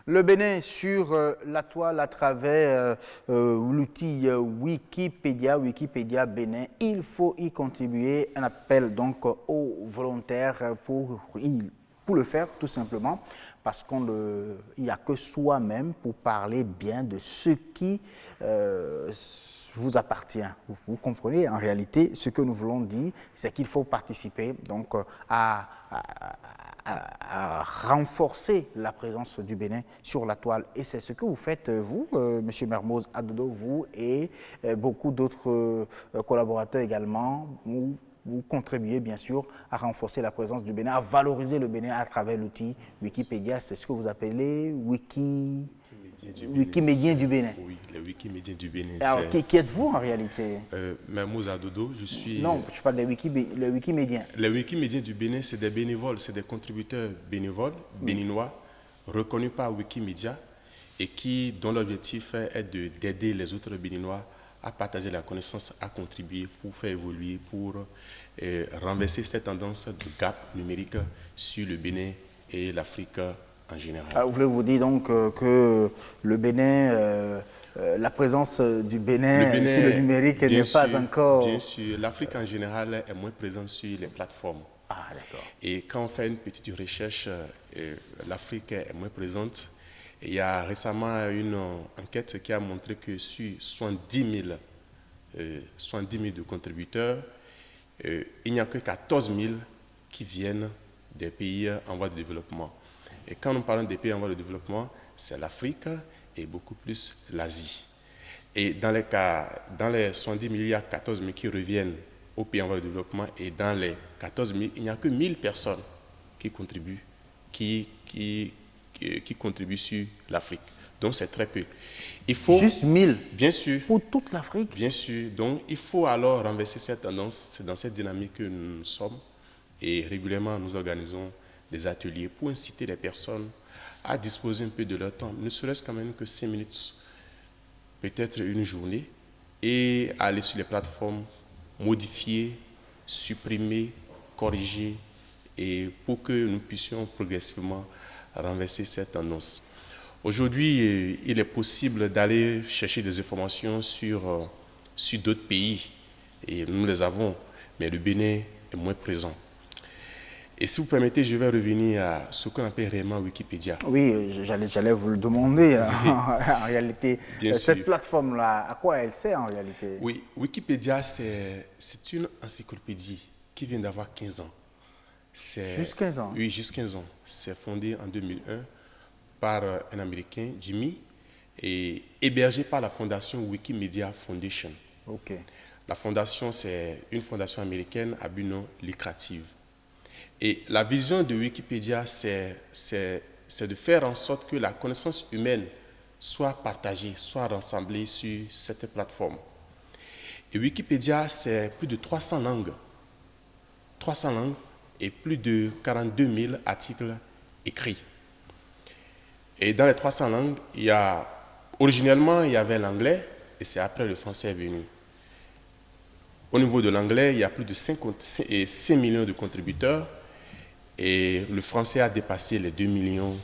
Le Bénin sur la toile à travers l'outil Wikipédia Bénin. Il faut y contribuer. Un appel donc aux volontaires pour le faire tout simplement parce qu'il n'y a que soi-même pour parler bien de ce qui vous appartient. Vous comprenez en réalité ce que nous voulons dire, c'est qu'il faut participer donc à renforcer la présence du Bénin sur la toile. Et c'est ce que vous faites, vous, M. Mermoz Adodo, vous et beaucoup d'autres collaborateurs également. Vous contribuez bien sûr à renforcer la présence du Bénin, à valoriser le Bénin à travers l'outil Wikipédia. C'est ce que vous appelez Wikimédien du Bénin. Oui, le Wikimédien du Bénin. Alors, qui êtes-vous en réalité? Mermoz Adodo, je suis... Non, je parle de le Wikimédien. Les Wikimédiens du Bénin, c'est des bénévoles, c'est des contributeurs bénévoles, béninois, reconnus par Wikimedia et dont l'objectif est d'aider les autres béninois à partager la connaissance, à contribuer pour faire évoluer, pour renverser cette tendance de gap numérique sur le Bénin et l'Afrique en général. Alors, voulez-vous dire donc que le Bénin, la présence du Bénin sur le numérique n'est pas encore... Bien sûr, l'Afrique en général est moins présente sur les plateformes. Ah, d'accord. Et quand on fait une petite recherche, l'Afrique est moins présente. Et il y a récemment une enquête qui a montré que sur 70 000 de contributeurs, il n'y a que 14 000 qui viennent des pays en voie de développement. Et quand nous parlons des pays en voie de développement, c'est l'Afrique et beaucoup plus l'Asie. Et dans les 70 000, il y a 14 000 qui reviennent aux pays en voie de développement. Et dans les 14 000, il n'y a que 1 000 personnes qui contribuent, qui contribuent sur l'Afrique. Donc c'est très peu. Il faut, juste 1000? Bien sûr. Pour toute l'Afrique? Bien sûr. Donc il faut alors renverser cette tendance. C'est dans cette dynamique que nous sommes. Et régulièrement, nous organisons des ateliers pour inciter les personnes à disposer un peu de leur temps, ne serait-ce quand même que 5 minutes, peut-être une journée, et aller sur les plateformes, modifier, supprimer, corriger, et pour que nous puissions progressivement renverser cette tendance. Aujourd'hui, il est possible d'aller chercher des informations sur d'autres pays, et nous les avons, mais le Bénin est moins présent. Et si vous permettez, je vais revenir à ce qu'on appelle réellement Wikipédia. Oui, j'allais vous le demander en réalité. Cette plateforme-là, à quoi elle sert en réalité? Oui, Wikipédia, c'est une encyclopédie qui vient d'avoir 15 ans. Juste 15 ans? Oui, juste 15 ans. C'est fondé en 2001 par un Américain, Jimmy, et hébergé par la fondation Wikimedia Foundation. Ok. La fondation, c'est une fondation américaine à but non lucratif. Et la vision de Wikipédia, c'est de faire en sorte que la connaissance humaine soit partagée, soit rassemblée sur cette plateforme. Et Wikipédia, c'est plus de 300 langues. 300 langues et plus de 42 000 articles écrits. Et dans les 300 langues, originellement, il y avait l'anglais, et c'est après le français est venu. Au niveau de l'anglais, il y a plus de 5 millions de contributeurs. Et le français a dépassé les 2 millions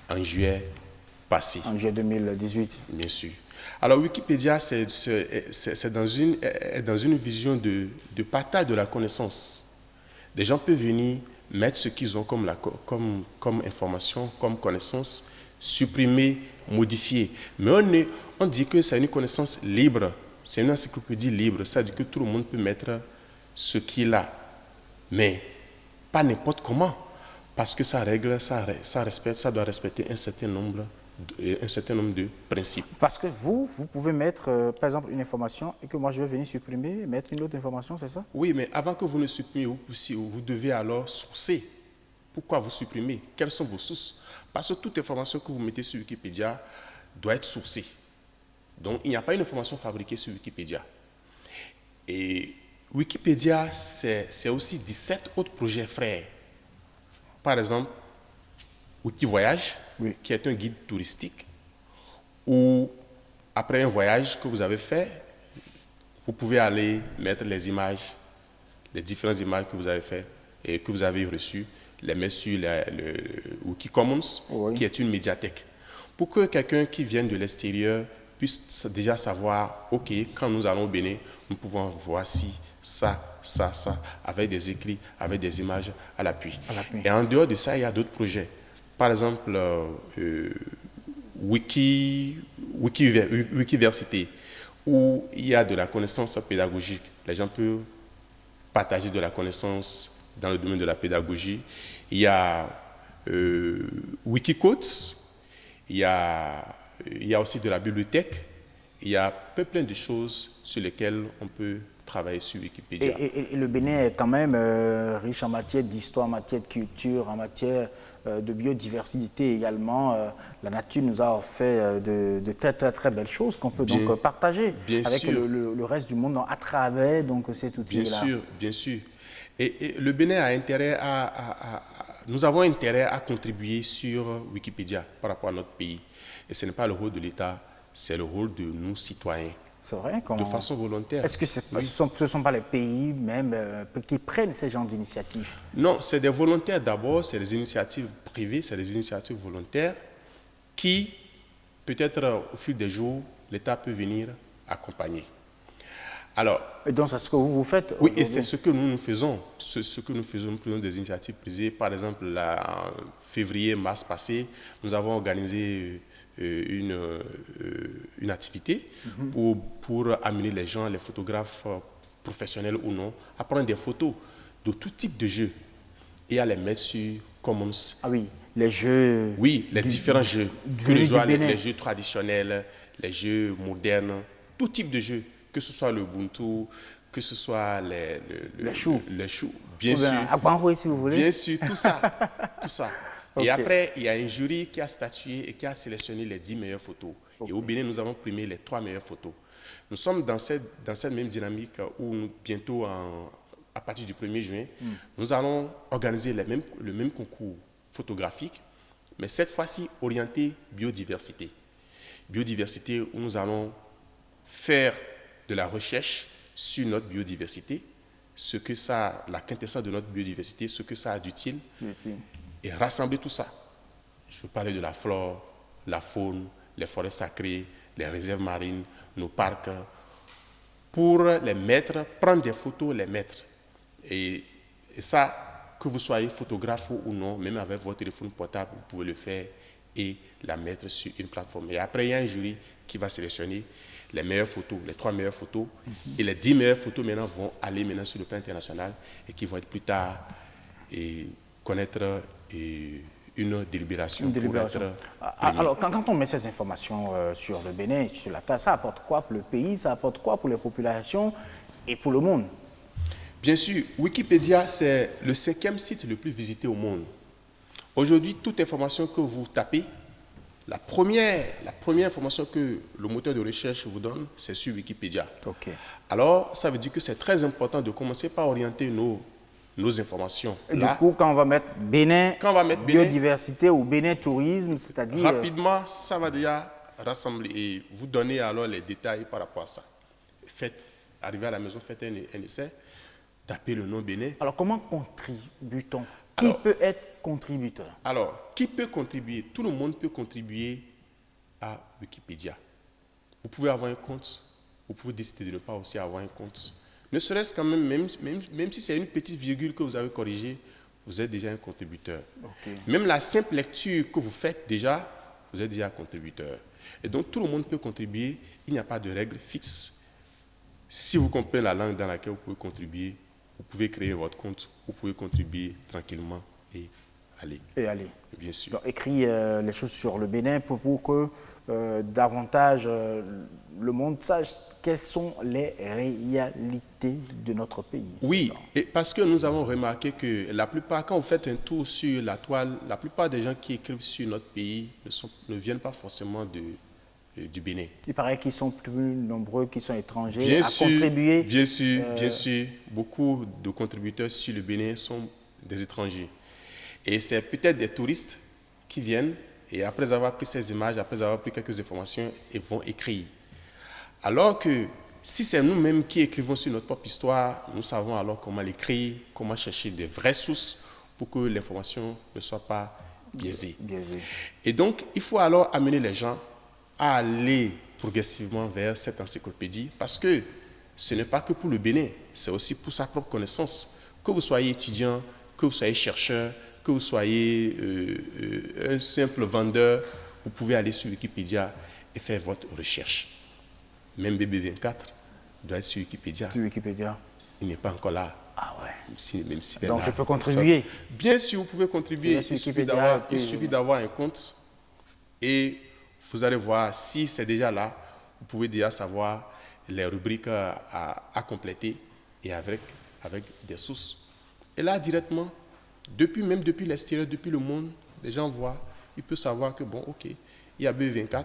en juillet passé. En juillet 2018. Bien sûr. Alors Wikipédia, c'est dans une vision de partage de la connaissance. Les gens peuvent venir mettre ce qu'ils ont comme information, comme connaissance, supprimer, modifier. Mais on dit que c'est une connaissance libre, c'est une encyclopédie libre, ça veut dire que tout le monde peut mettre ce qu'il a. Mais pas n'importe comment, parce que ça doit respecter un certain nombre de principes. Parce que vous pouvez mettre, par exemple, une information et que moi je vais venir supprimer, mettre une autre information, c'est ça? Oui, mais avant que vous ne supprimiez, vous devez alors sourcer. Pourquoi vous supprimez? Quelles sont vos sources? Parce que toute information que vous mettez sur Wikipédia doit être sourcée. Donc, il n'y a pas une information fabriquée sur Wikipédia. Et Wikipédia, c'est aussi 17 autres projets frères. Par exemple, Wikivoyage, oui, qui est un guide touristique, où après un voyage que vous avez fait, vous pouvez aller mettre les images, les différentes images que vous avez faites et que vous avez reçues, les mettre sur le Wikicommons, oui, qui est une médiathèque. pour que quelqu'un qui vient de l'extérieur puisse déjà savoir, OK, quand nous allons au Bénin, nous pouvons voir ça, avec des écrits, avec des images à l'appui. Et en dehors de ça, il y a d'autres projets. Par exemple, Wikiversité, où il y a de la connaissance pédagogique. Les gens peuvent partager de la connaissance dans le domaine de la pédagogie. Il y a Wikicodes, il y a aussi de la bibliothèque. Il y a plein de choses sur lesquelles on peut travailler sur Wikipédia. Et le Bénin est quand même riche en matière d'histoire, en matière de culture, en matière de biodiversité également. La nature nous a offert de très belles choses qu'on peut donc partager avec le reste du monde à travers donc, cet outil-là. Bien sûr. Et le Bénin a intérêt nous avons intérêt à contribuer sur Wikipédia par rapport à notre pays. Et ce n'est pas le rôle de l'État, c'est le rôle de nous, citoyens. C'est vrai, de façon volontaire. Est-ce que ce ne sont pas les pays même qui prennent ces genres d'initiatives? Non, c'est des volontaires d'abord, c'est des initiatives privées, c'est des initiatives volontaires qui, peut-être au fil des jours, l'État peut venir accompagner. Alors, et donc, c'est ce que vous faites? Oui, et c'est ce que nous faisons. Nous prenons des initiatives privées. Par exemple, en février-mars passé, nous avons organisé une activité pour amener les gens, les photographes professionnels ou non, à prendre des photos de tout type de jeux et à les mettre sur Commons. Ah oui, les jeux... Oui, les différents jeux. Les jeux traditionnels, les jeux modernes, tout type de jeux. Que ce soit le Ubuntu, que ce soit les choux, bien sûr. Si vous voulez. Bien sûr, tout ça. Okay. Et après, il y a un jury qui a statué et qui a sélectionné les 10 meilleures photos. Okay. Et au Bénin, nous avons primé les 3 meilleures photos. Nous sommes dans cette même dynamique où bientôt, à partir du 1er juin, nous allons organiser le même concours photographique, mais cette fois-ci orienté biodiversité. Biodiversité où nous allons faire de la recherche sur notre biodiversité, la quintessence de notre biodiversité, ce que ça a d'utile, et rassembler tout ça. Je veux parler de la flore, la faune, les forêts sacrées, les réserves marines, nos parcs, pour les mettre, prendre des photos, les mettre. Et ça, que vous soyez photographe ou non, même avec votre téléphone portable, vous pouvez le faire et la mettre sur une plateforme. Et après, il y a un jury qui va sélectionner les meilleures photos, les 3 meilleures photos, et les 10 meilleures photos maintenant vont aller maintenant sur le plan international et qui vont être plus tard et connaître une délibération. Alors, quand on met ces informations sur le Bénin, sur la table, ça apporte quoi pour le pays, ça apporte quoi pour les populations et pour le monde? Bien sûr, Wikipédia, c'est le 5e site le plus visité au monde. Aujourd'hui, toute information que vous tapez, la première information que le moteur de recherche vous donne, c'est sur Wikipédia. Okay. Alors, ça veut dire que c'est très important de commencer par orienter nos informations. Et du coup, quand on va mettre Bénin, biodiversité ou Bénin tourisme, c'est-à-dire... Rapidement, ça va déjà rassembler et vous donner alors les détails par rapport à ça. Arrivez à la maison, faites un essai, tapez le nom Bénin. Alors, comment contribue-t-on? Qui peut être contributeur? Alors, qui peut contribuer? Tout le monde peut contribuer à Wikipédia. Vous pouvez avoir un compte, vous pouvez décider de ne pas aussi avoir un compte. Ne serait-ce quand même si c'est une petite virgule que vous avez corrigée, vous êtes déjà un contributeur. Okay. Même la simple lecture que vous faites déjà, vous êtes déjà un contributeur. Et donc, tout le monde peut contribuer. Il n'y a pas de règle fixe. Si vous comprenez la langue dans laquelle vous pouvez contribuer, vous pouvez créer votre compte, vous pouvez contribuer tranquillement et aller. Bien sûr. Donc, écrire les choses sur le Bénin pour que davantage le monde sache quelles sont les réalités de notre pays. Oui, et parce que nous avons remarqué que la plupart, quand vous faites un tour sur la toile, la plupart des gens qui écrivent sur notre pays ne viennent pas forcément du Bénin. Il paraît qu'ils sont plus nombreux, qu'ils sont étrangers, contribuer. Bien sûr. Beaucoup de contributeurs sur le Bénin sont des étrangers. Et c'est peut-être des touristes qui viennent et après avoir pris ces images, après avoir pris quelques informations, ils vont écrire. Alors que si c'est nous-mêmes qui écrivons sur notre propre histoire, nous savons alors comment l'écrire, comment chercher des vraies sources pour que l'information ne soit pas biaisé. Biaisé. Et donc, il faut alors amener les gens à aller progressivement vers cette encyclopédie parce que ce n'est pas que pour le Bénin, c'est aussi pour sa propre connaissance. Que vous soyez étudiant, que vous soyez chercheur, que vous soyez un simple vendeur, vous pouvez aller sur Wikipédia et faire votre recherche. Même BB24 doit être sur Wikipédia. Sur Wikipédia. Il n'est pas encore là. Ah ouais. Même si Donc là, je peux contribuer. Bien sûr, vous pouvez contribuer. Il suffit d'avoir un compte et vous allez voir si c'est déjà là. Vous pouvez déjà savoir les rubriques à compléter et avec des sources. Et là, directement, même depuis l'extérieur, depuis le monde, les gens voient, ils peuvent savoir que, bon, ok, il y a B24,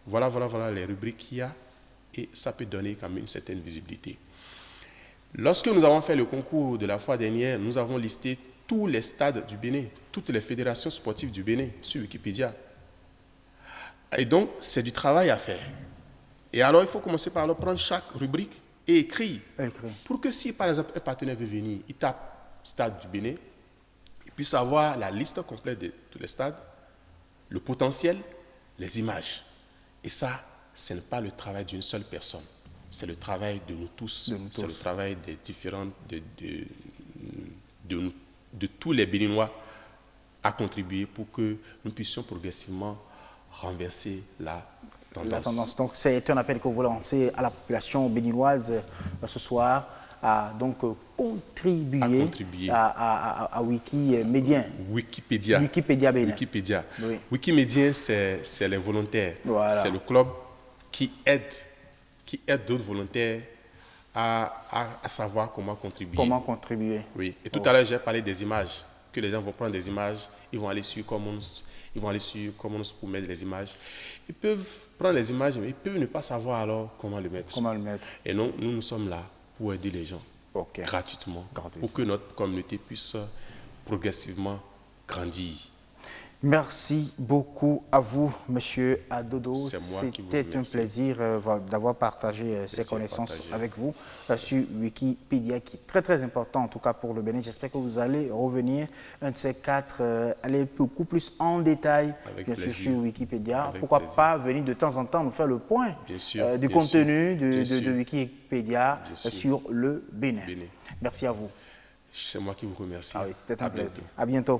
voilà les rubriques qu'il y a, et ça peut donner quand même une certaine visibilité. Lorsque nous avons fait le concours de la fois dernière, nous avons listé tous les stades du Bénin, toutes les fédérations sportives du Bénin sur Wikipédia. Et donc, c'est du travail à faire. Et alors, il faut commencer par alors prendre chaque rubrique et écrire. Pour que si, par exemple, un partenaire veut venir, il tape stade du Bénin, il puisse avoir la liste complète de tous les stades, le potentiel, les images. Et ça, ce n'est pas le travail d'une seule personne. C'est le travail de nous tous. C'est le travail des différents, de tous les Béninois à contribuer pour que nous puissions progressivement renverser la tendance. Donc c'est un appel que vous lancez à la population béninoise ce soir à donc contribuer à Wikimédien. Wikipédia Bénin. Oui. Wikimédien, c'est les volontaires. Voilà. C'est le club qui aide d'autres volontaires à savoir comment contribuer. Comment contribuer. Oui. Et tout à l'heure, j'ai parlé des images, que les gens vont prendre des images, ils vont aller sur Commons, pour mettre les images. Ils peuvent prendre les images, mais ils peuvent ne pas savoir alors comment le mettre. Et non, nous sommes là pour aider les gens gratuitement, pour que notre communauté puisse progressivement grandir. Merci beaucoup à vous, Monsieur Adodo. C'était un plaisir d'avoir partagé ces connaissances avec vous sur Wikipédia, qui est très très important en tout cas pour le Bénin. J'espère que vous allez revenir un de ces quatre, aller beaucoup plus en détail bien sûr sur Wikipédia. Pourquoi pas venir de temps en temps nous faire le point du contenu de Wikipédia sur le Bénin. Merci à vous. C'est moi qui vous remercie. C'était un plaisir. À bientôt.